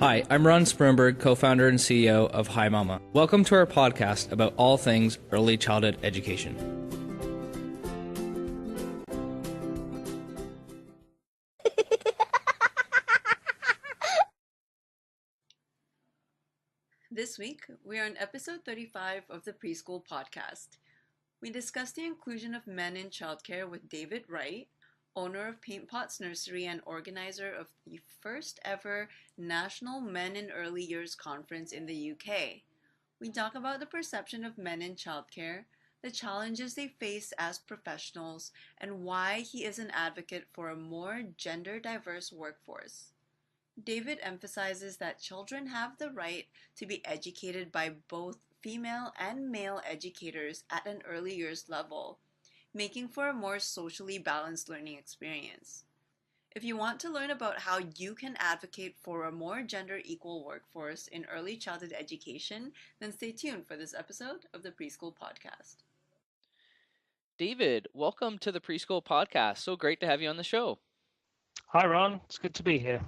Hi, I'm Ron Spurnberg, co-founder and CEO of Hi Mama. Welcome to our podcast about all things early childhood education. This week, we are on episode 35 of the Preschool podcast. We discuss the inclusion of men in childcare with David Wright, owner of Paint Pots Nursery and organizer of the first ever National Men in Early Years Conference in the UK. We talk about the perception of men in childcare, the challenges they face as professionals, and why he is an advocate for a more gender-diverse workforce. David emphasizes that children have the right to be educated by both female and male educators at an early years level, making for a more socially balanced learning experience. If you want to learn about how you can advocate for a more gender equal workforce in early childhood education, then stay tuned for this episode of the Preschool podcast. David, welcome to the Preschool podcast. So great to have you on the show. Hi, Ron. It's good to be here.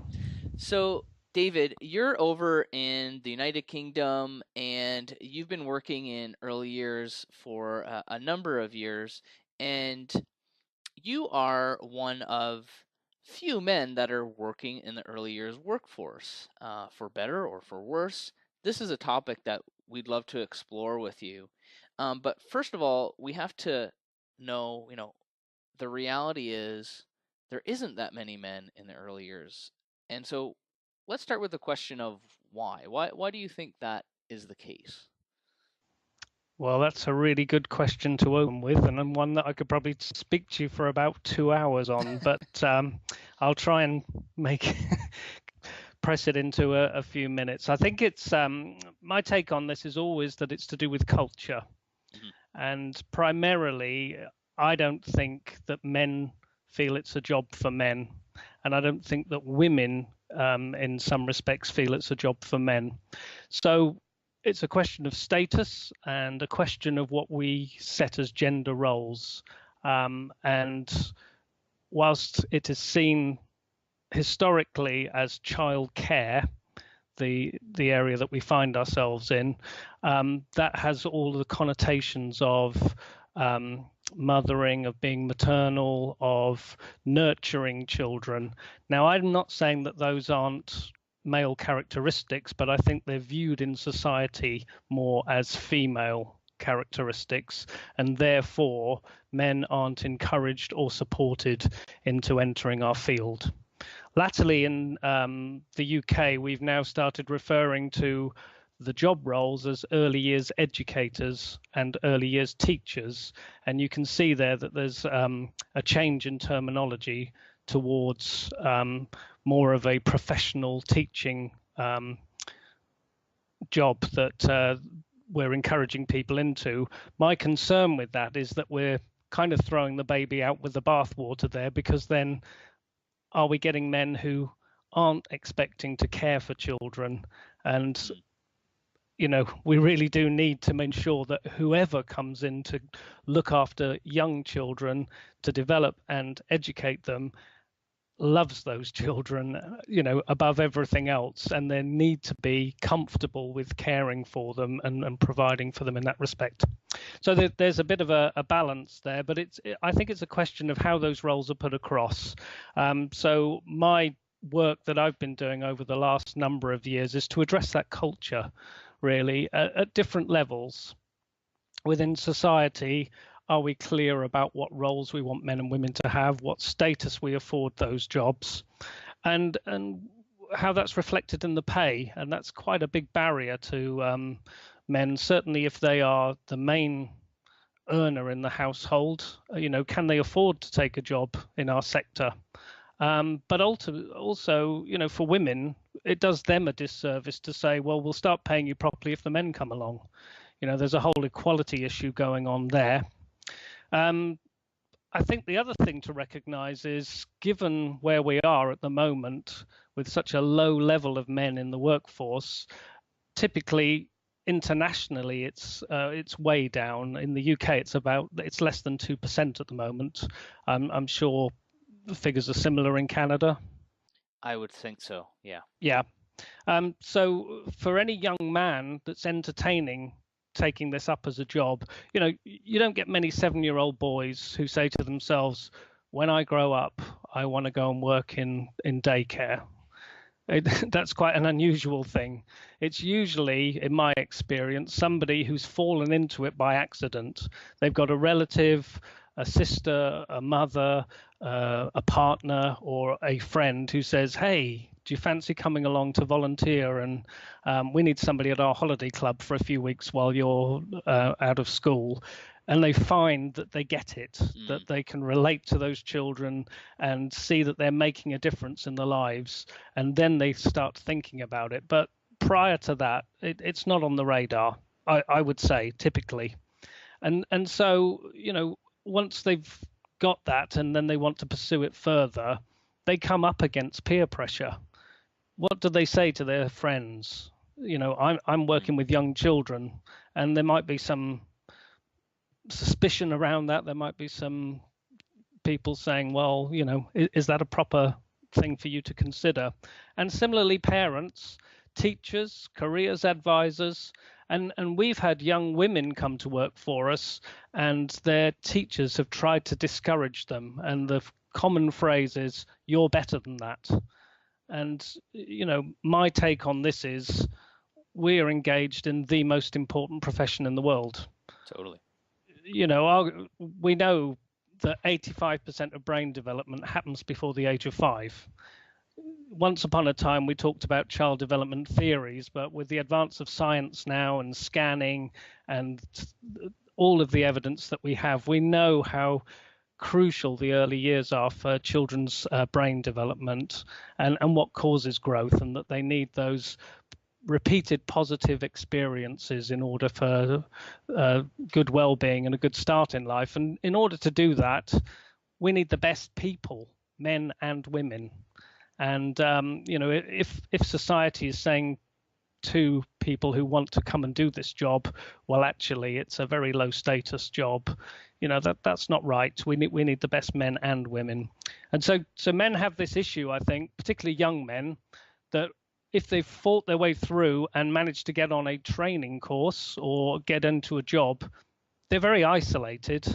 So, David, you're over in the United Kingdom and you've been working in early years for a number of years, and you are one of few men that are working in the early years workforce, for better or for worse. This is a topic that we'd love to explore with you. But first of all, we have to know, the reality is there isn't that many men in the early years. And so let's start with the question of why. Why do you think that is the case? Well, that's a really good question to open with, and one that I could probably speak to you for about 2 hours on, but I'll try and press it into a few minutes. I think it's my take on this is always that it's to do with culture. Mm-hmm. And primarily, I don't think that men feel it's a job for men. And I don't think that women, in some respects, feel it's a job for men. So it's a question of status and a question of what we set as gender roles. And whilst it is seen historically as childcare, the area that we find ourselves in, that has all the connotations of mothering, of being maternal, of nurturing children. Now, I'm not saying that those aren't male characteristics, but I think they're viewed in society more as female characteristics, and therefore men aren't encouraged or supported into entering our field. Latterly in the UK, we've now started referring to the job roles as early years educators and early years teachers. And you can see there that there's a change in terminology towards more of a professional teaching job that we're encouraging people into. My concern with that is that we're kind of throwing the baby out with the bathwater there, because then are we getting men who aren't expecting to care for children? And we really do need to make sure that whoever comes in to look after young children, to develop and educate them, loves those children, above everything else, and they need to be comfortable with caring for them and providing for them in that respect. So there's a bit of a balance there, but I think it's a question of how those roles are put across. So my work that I've been doing over the last number of years is to address that culture, really, at different levels within society. Are we clear about what roles we want men and women to have, what status we afford those jobs, and how that's reflected in the pay? And that's quite a big barrier to men, certainly if they are the main earner in the household. Can they afford to take a job in our sector? But also, for women, it does them a disservice to say, well, we'll start paying you properly if the men come along. There's a whole equality issue going on there. I think the other thing to recognize is, given where we are at the moment with such a low level of men in the workforce, typically internationally it's way down. In the UK, it's less than 2% at the moment. I'm sure the figures are similar in Canada. I would think so. Yeah. Yeah. So for any young man that's entertaining taking this up as a job, you don't get many 7-year-old boys who say to themselves, when I grow up, I want to go and work in daycare. That's quite an unusual thing. It's usually, in my experience, somebody who's fallen into it by accident. They've got a relative, a sister, a mother, a partner, or a friend who says, hey, do you fancy coming along to volunteer? And we need somebody at our holiday club for a few weeks while you're out of school. And they find that they get it, that they can relate to those children and see that they're making a difference in their lives. And then they start thinking about it. But prior to that, it's not on the radar, I would say, typically. And so, once they've got that and then they want to pursue it further, they come up against peer pressure. What do they say to their friends? I'm working with young children, and there might be some suspicion around that. There might be some people saying, well, is that a proper thing for you to consider? And similarly, parents, teachers, careers advisors, and we've had young women come to work for us, and their teachers have tried to discourage them. And the common phrase is, you're better than that. And, my take on this is we are engaged in the most important profession in the world. Totally. We know that 85% of brain development happens before the age of 5. Once upon a time, we talked about child development theories, but with the advance of science now and scanning and all of the evidence that we have, we know how crucial the early years are for children's brain development and what causes growth, and that they need those repeated positive experiences in order for good well-being and a good start in life. And in order to do that, we need the best people, men and women. And if society is saying to people who want to come and do this job, well, actually, it's a very low status job, that's not right. We need the best men and women. And so men have this issue, I think, particularly young men, that if they've fought their way through and managed to get on a training course or get into a job, they're very isolated.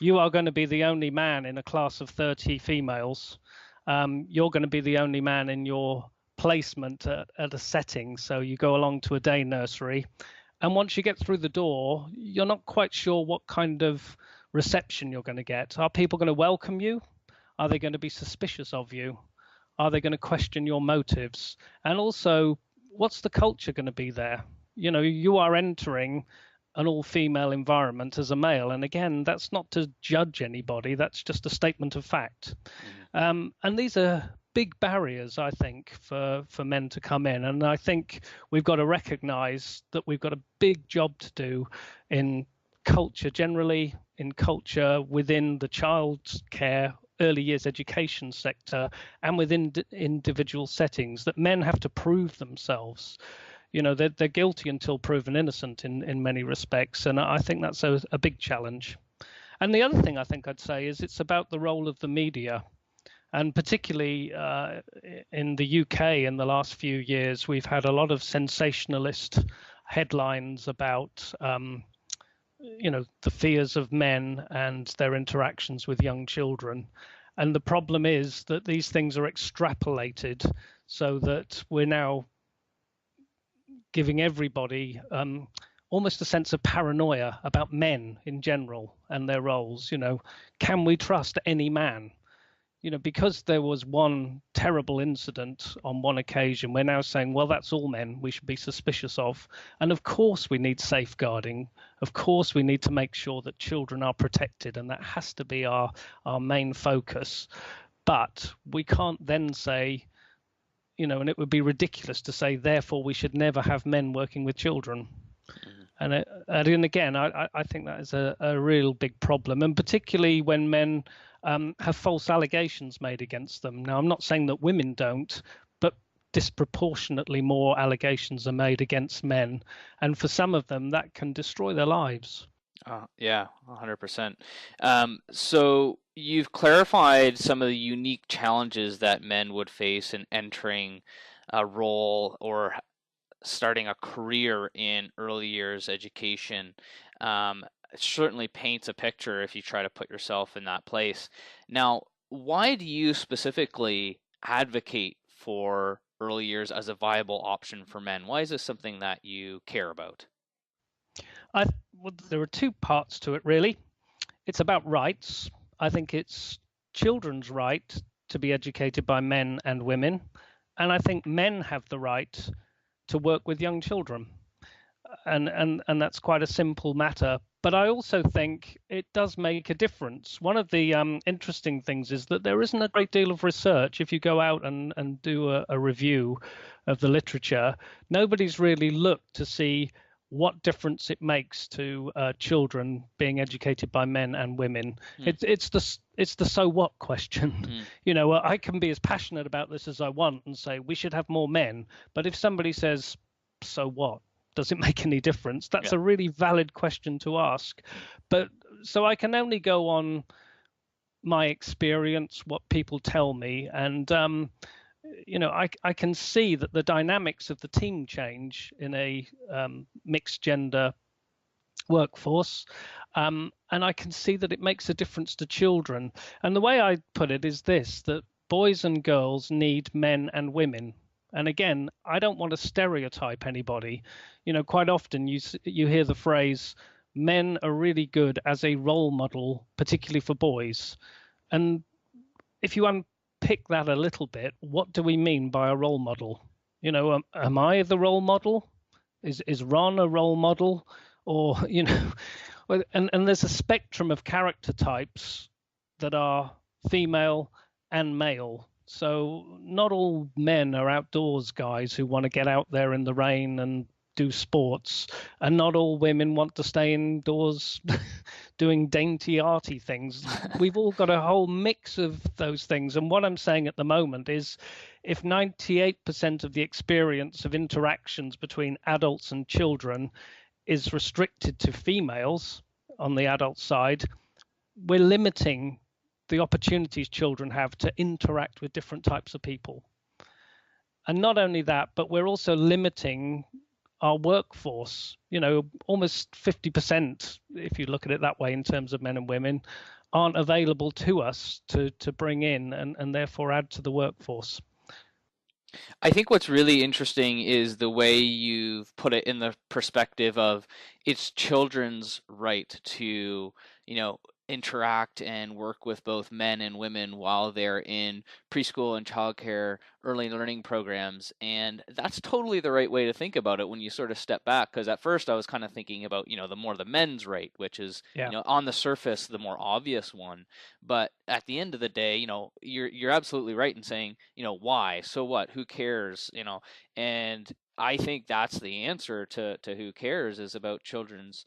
You are going to be the only man in a class of 30 females. You're going to be the only man in your placement at a setting. So you go along to a day nursery. And once you get through the door, you're not quite sure what kind of reception you're going to get. Are people going to welcome you? Are they going to be suspicious of you? Are they going to question your motives? And also, what's the culture going to be there? You are entering an all-female environment as a male. And again, that's not to judge anybody. That's just a statement of fact. And these are big barriers, I think, for men to come in. And I think we've got to recognize that we've got a big job to do in culture generally, in culture within the childcare, early years education sector, and within individual settings, that men have to prove themselves. They're guilty until proven innocent in many respects. And I think that's a big challenge. And the other thing I think I'd say is it's about the role of the media. And particularly in the UK in the last few years, we've had a lot of sensationalist headlines about, the fears of men and their interactions with young children. And the problem is that these things are extrapolated so that we're now giving everybody almost a sense of paranoia about men in general and their roles. Can we trust any man? Because there was one terrible incident on one occasion, we're now saying, well, that's all men we should be suspicious of. And of course, we need safeguarding. Of course, we need to make sure that children are protected. And that has to be our main focus. But we can't then say, and it would be ridiculous to say, therefore, we should never have men working with children. And again, I think that is a real big problem. And particularly when men have false allegations made against them. Now, I'm not saying that women don't, but disproportionately more allegations are made against men. And for some of them, that can destroy their lives. Yeah, 100%. So you've clarified some of the unique challenges that men would face in entering a role or starting a career in early years education certainly paints a picture if you try to put yourself in that place. Now, why do you specifically advocate for early years as a viable option for men? Why is this something that you care about? Well, there are two parts to it, really. It's about rights. I think it's children's right to be educated by men and women. And I think men have the right to work with young children. And that's quite a simple matter. But I also think it does make a difference. One of the interesting things is that there isn't a great deal of research. If you go out and do a review of the literature, nobody's really looked to see what difference it makes to children being educated by men and women. It's the so what question. I can be as passionate about this as I want and say we should have more men, but if somebody says so what, does it make any difference? That's a really valid question to ask. But so I can only go on my experience, what people tell me, and I can see that the dynamics of the team change in a mixed gender workforce, and I can see that it makes a difference to children. And the way I put it is this: that boys and girls need men and women. And again, I don't want to stereotype anybody. Quite often you hear the phrase, men are really good as a role model, particularly for boys. And if you unpick that a little bit, what do we mean by a role model? Am I the role model? Is Ron a role model? Or, and there's a spectrum of character types that are female and male. So not all men are outdoors guys who want to get out there in the rain and do sports, and not all women want to stay indoors doing dainty arty things. We've all got a whole mix of those things. And what I'm saying at the moment is if 98% of the experience of interactions between adults and children is restricted to females on the adult side, we're limiting the opportunities children have to interact with different types of people. And not only that, but we're also limiting our workforce. Almost 50%, if you look at it that way in terms of men and women, aren't available to us to bring in and therefore add to the workforce. I think what's really interesting is the way you've put it in the perspective of it's children's right to, interact and work with both men and women while they're in preschool and childcare early learning programs. And that's totally the right way to think about it when you sort of step back. Because at first I was kind of thinking about, the men's right, which is, on the surface, the more obvious one. But at the end of the day, you're absolutely right in saying, why? So what? Who cares? And I think that's the answer to who cares is about children's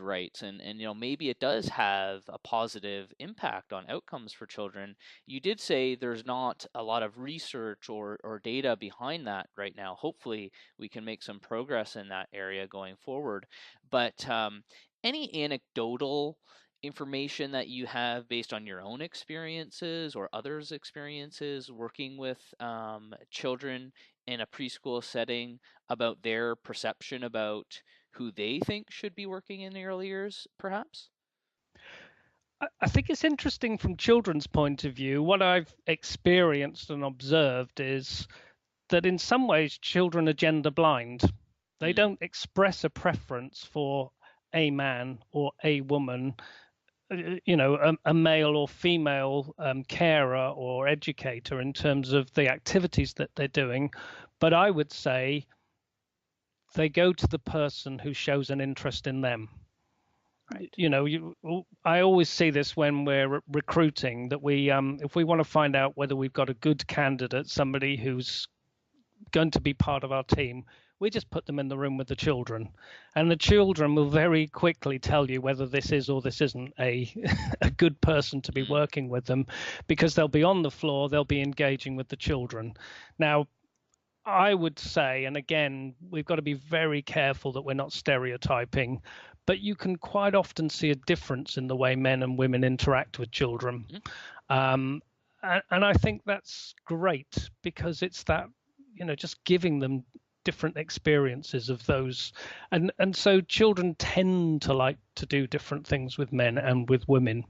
rights, and maybe it does have a positive impact on outcomes for children. You did say there's not a lot of research or data behind that right now. Hopefully we can make some progress in that area going forward. But any anecdotal information that you have based on your own experiences or others' experiences working with children in a preschool setting about their perception about who they think should be working in the early years, perhaps? I think it's interesting from children's point of view. What I've experienced and observed is that in some ways children are gender blind. They don't express a preference for a man or a woman, a male or female carer or educator in terms of the activities that they're doing. But I would say they go to the person who shows an interest in them. Right. I always see this when we're recruiting, that we, if we want to find out whether we've got a good candidate, somebody who's going to be part of our team, we just put them in the room with the children, and the children will very quickly tell you whether this is or this isn't a good person to be working with them, because they'll be on the floor, they'll be engaging with the children. Now, I would say, and again, we've got to be very careful that we're not stereotyping, but you can quite often see a difference in the way men and women interact with children. And I think that's great, because it's that, just giving them different experiences of those, and so children tend to like to do different things with men and with women.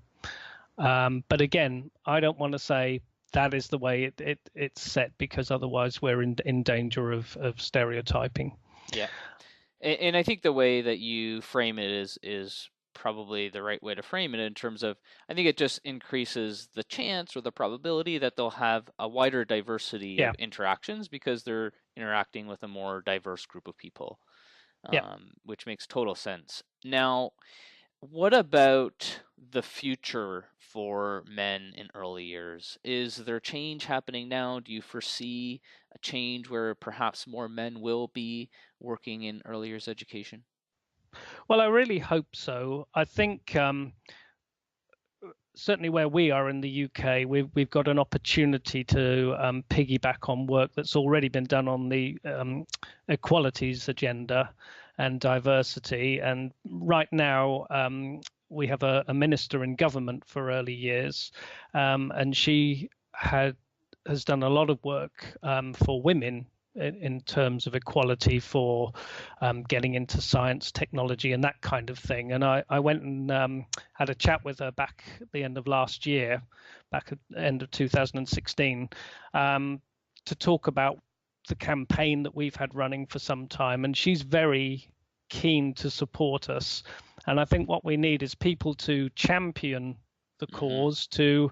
But again, I don't want to say that is the way it's set, because otherwise we're in danger of stereotyping. Yeah. And I think the way that you frame it is probably the right way to frame it, in terms of, I think it just increases the chance or the probability that they'll have a wider diversity of interactions, because they're interacting with a more diverse group of people, which makes total sense. Now, what about the future for men in early years? Is there change happening now? Do you foresee a change where perhaps more men will be working in early years education? Well, I really hope so. I think certainly where we are in the UK, we've got an opportunity to piggyback on work that's already been done on the equalities agenda and diversity. And right now, we have a minister in government for early years, and she has done a lot of work for women in terms of equality, for getting into science, technology, and that kind of thing. And I went and had a chat with her back at the end of last year, back at the end of 2016, to talk about the campaign that we've had running for some time. And she's very keen to support us. And I think what we need is people to champion the cause, to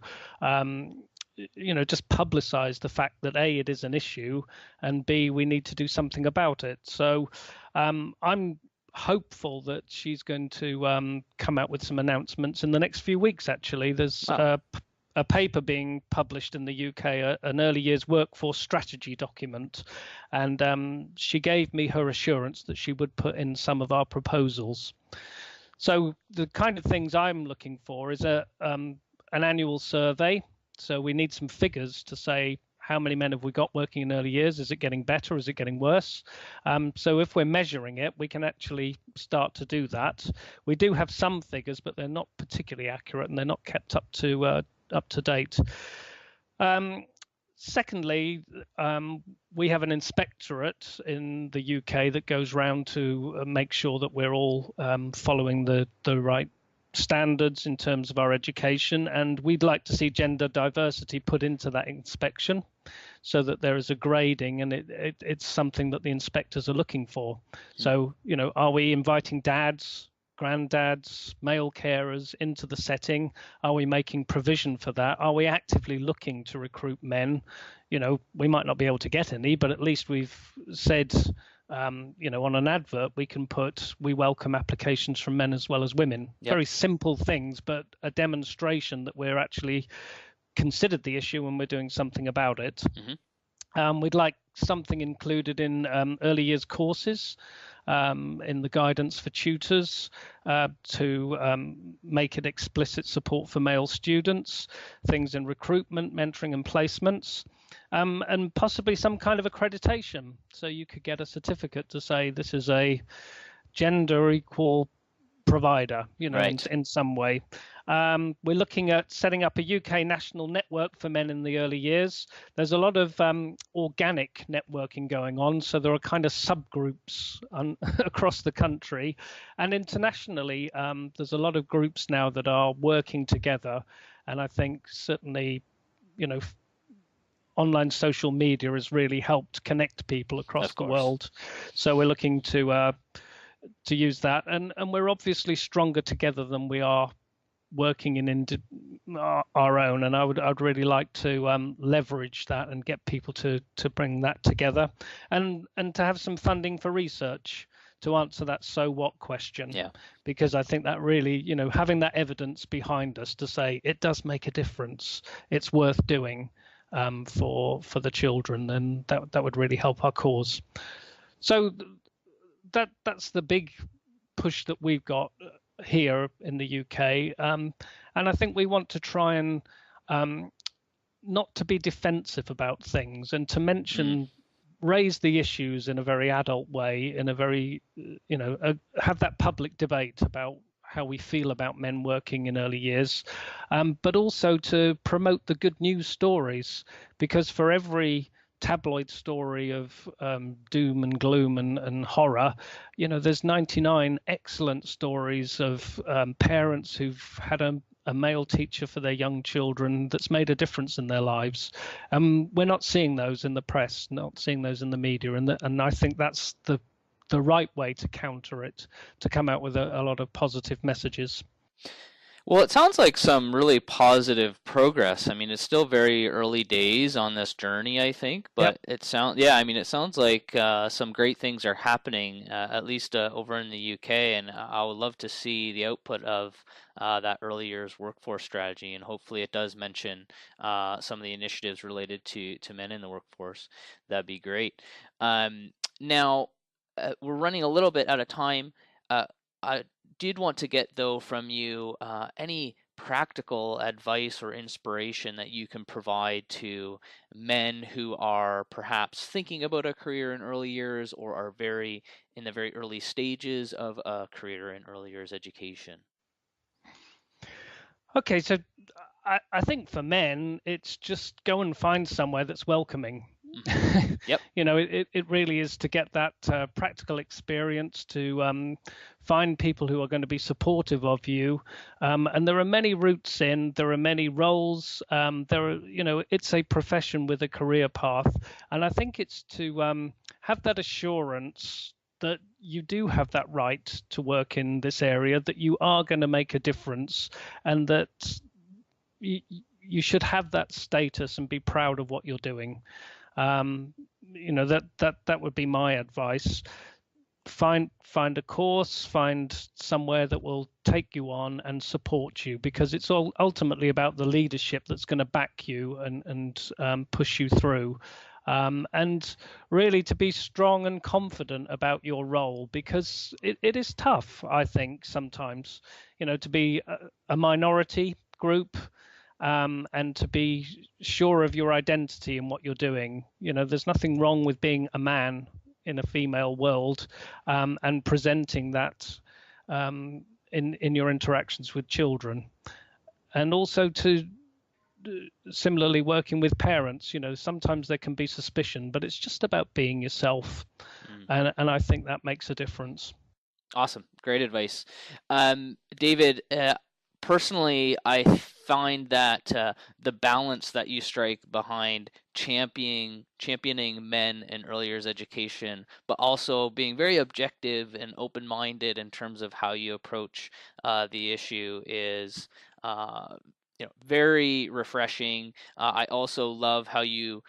just publicize the fact that A, it is an issue, and B, we need to do something about it. So I'm hopeful that she's going to come out with some announcements in the next few weeks. Actually, there's a paper being published in the UK, an early years workforce strategy document, and she gave me her assurance that she would put in some of our proposals. So the kind of things I'm looking for is an annual survey. So we need some figures to say, how many men have we got working in early years? Is it getting better? Is it getting worse? So if we're measuring it, we can actually start to do that. We do have some figures, but they're not particularly accurate, and they're not kept up to date. Secondly, we have an inspectorate in the UK that goes round to make sure that we're all following the right standards in terms of our education, and we'd like to see gender diversity put into that inspection so that there is a grading, and it's something that the inspectors are looking for. So, are we inviting dads, granddads, male carers into the setting? Are we making provision for that? Are we actively looking to recruit men? We might not be able to get any, but at least we've said, on an advert, we can put, we welcome applications from men as well as women. Yep. Very simple things, but a demonstration that we're actually considered the issue and we're doing something about it. We'd like something included in early years courses, in the guidance for tutors, to make it explicit support for male students, things in recruitment, mentoring and placements, and possibly some kind of accreditation. So you could get a certificate to say this is a gender equal provider, right, in some way. We're looking at setting up a UK national network for men in the early years. There's a lot of organic networking going on, so there are kind of subgroups across the country. And internationally, there's a lot of groups now that are working together. And I think certainly, online social media has really helped connect people across the world. So we're looking to use that. And we're obviously stronger together than we are working in our own, and I'd really like to leverage that and get people to bring that together, and to have some funding for research to answer that so what question. Because I think that really, having that evidence behind us to say it does make a difference, it's worth doing for the children, then that would really help our cause. So that's the big push that we've got here in the UK, and I think we want to try and not to be defensive about things, and to mention, raise the issues in a very adult way, in a very, have that public debate about how we feel about men working in early years, but also to promote the good news stories, because for every tabloid story of doom and gloom and horror. There's 99 excellent stories of parents who've had a male teacher for their young children that's made a difference in their lives. We're not seeing those in the press, not seeing those in the media, and I think that's the right way to counter it, to come out with a lot of positive messages. Well, it sounds like some really positive progress. I mean, it's still very early days on this journey, I think, but it sounds like some great things are happening, at least over in the UK, and I would love to see the output of that early years workforce strategy, and hopefully it does mention some of the initiatives related to men in the workforce. That'd be great. Now, we're running a little bit out of time. I did want to get, though, from you any practical advice or inspiration that you can provide to men who are perhaps thinking about a career in early years or are in the very early stages of a career in early years education. Okay, so I think for men, it's just go and find somewhere that's welcoming. Mm-hmm. Yep. It really is to get that practical experience, to find people who are going to be supportive of you. And there are many routes in, there are many roles. It's a profession with a career path. And I think it's to have that assurance that you do have that right to work in this area, that you are going to make a difference, and that you should have that status and be proud of what you're doing. That would be my advice. Find a course, find somewhere that will take you on and support you, because it's all ultimately about the leadership that's going to back you and push you through. And really to be strong and confident about your role, because it is tough, I think, sometimes, to be a minority group, and to be sure of your identity and what you're doing. There's nothing wrong with being a man in a female world, and presenting that in your interactions with children. And also to similarly working with parents, sometimes there can be suspicion, but it's just about being yourself. And I think that makes a difference. Awesome. Great advice. David, personally, I find that the balance that you strike behind championing men in early years education, but also being very objective and open-minded in terms of how you approach the issue is very refreshing. I also love how you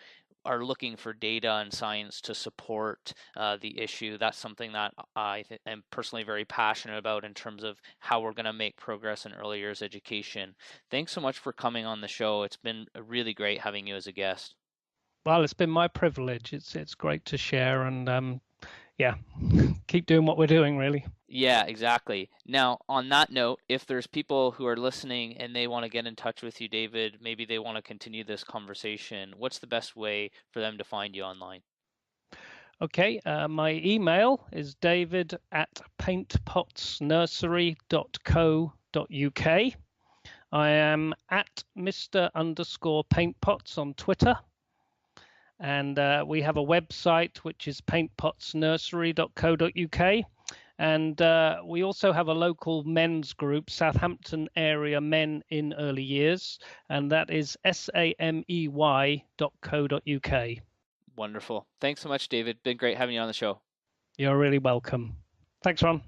are looking for data and science to support the issue. That's something that I am personally very passionate about in terms of how we're going to make progress in early years education. Thanks so much for coming on the show. It's been really great having you as a guest. Well, it's been my privilege. It's great to share, and keep doing what we're doing, really. Yeah, exactly. Now, on that note, if there's people who are listening and they want to get in touch with you, David, maybe they want to continue this conversation, what's the best way for them to find you online? Okay, my email is david@paintpotsnursery.co.uk. I am at Mr_Paintpots on Twitter. And we have a website, which is paintpotsnursery.co.uk. And we also have a local men's group, Southampton Area Men in Early Years, and that is samey.co.uk. Wonderful. Thanks so much, David. Been great having you on the show. You're really welcome. Thanks, Ron.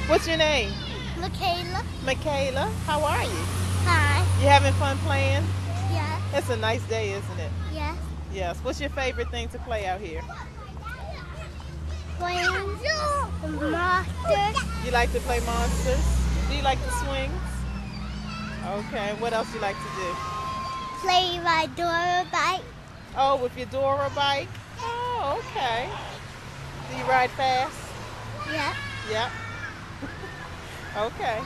What's your name? Michaela. Michaela. How are you? Hi. You having fun playing? Yes. It's a nice day, isn't it? Yes. Yes. What's your favorite thing to play out here? Playing monsters. You like to play monsters? Do you like the swings? Okay. What else you like to do? Play my Dora bike. Oh, with your Dora bike? Oh, okay. Do you ride fast? Yes. Yep. Okay.